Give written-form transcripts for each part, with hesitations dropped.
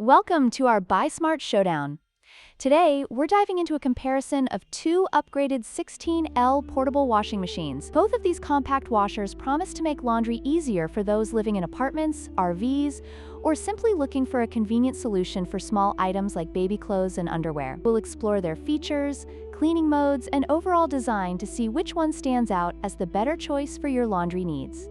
Welcome to our BuySmart Showdown. Today, we're diving into a comparison of two upgraded 16L portable washing machines. Both of these compact washers promise to make laundry easier for those living in apartments, RVs, or simply looking for a convenient solution for small items like baby clothes and underwear. We'll explore their features, cleaning modes, and overall design to see which one stands out as the better choice for your laundry needs.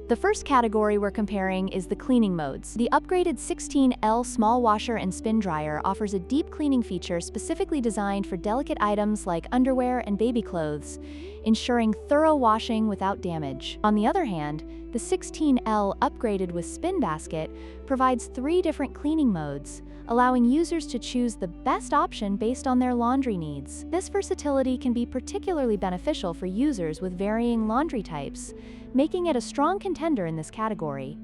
The first category we're comparing is the cleaning modes. The upgraded 16L small washer and spin dryer offers a deep cleaning feature specifically designed for delicate items like underwear and baby clothes, ensuring thorough washing without damage. On the other hand, the 16L upgraded with spin basket provides 3 different cleaning modes, allowing users to choose the best option based on their laundry needs. This versatility can be particularly beneficial for users with varying laundry types, making it a strong contender in this category.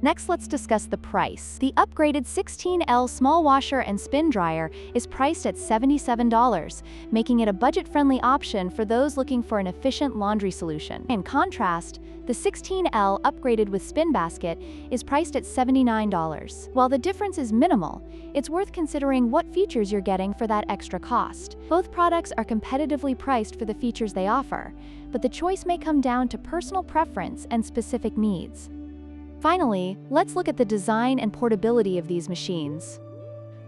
Next, let's discuss the price. The upgraded 16L small washer and spin dryer is priced at $77, making it a budget-friendly option for those looking for an efficient laundry solution. In contrast, the 16L upgraded with spin basket is priced at $79. While the difference is minimal, it's worth considering what features you're getting for that extra cost. Both products are competitively priced for the features they offer, but the choice may come down to personal preference and specific needs. Finally, let's look at the design and portability of these machines.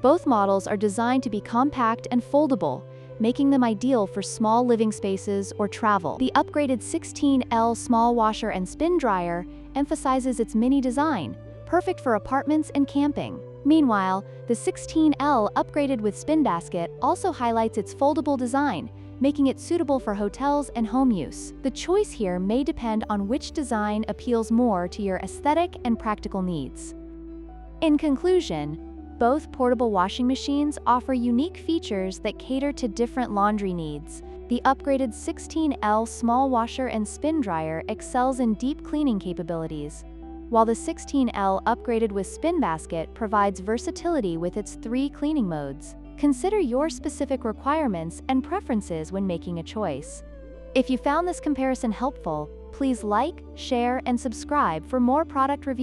Both models are designed to be compact and foldable, making them ideal for small living spaces or travel. The upgraded 16L small washer and spin dryer emphasizes its mini design, perfect for apartments and camping. Meanwhile, the 16L upgraded with spin basket also highlights its foldable design, making it suitable for hotels and home use. The choice here may depend on which design appeals more to your aesthetic and practical needs. In conclusion, both portable washing machines offer unique features that cater to different laundry needs. The upgraded 16L small washer and spin dryer excels in deep cleaning capabilities, while the 16L upgraded with spin basket provides versatility with its 3 cleaning modes. Consider your specific requirements and preferences when making a choice. If you found this comparison helpful, please like, share, and subscribe for more product reviews.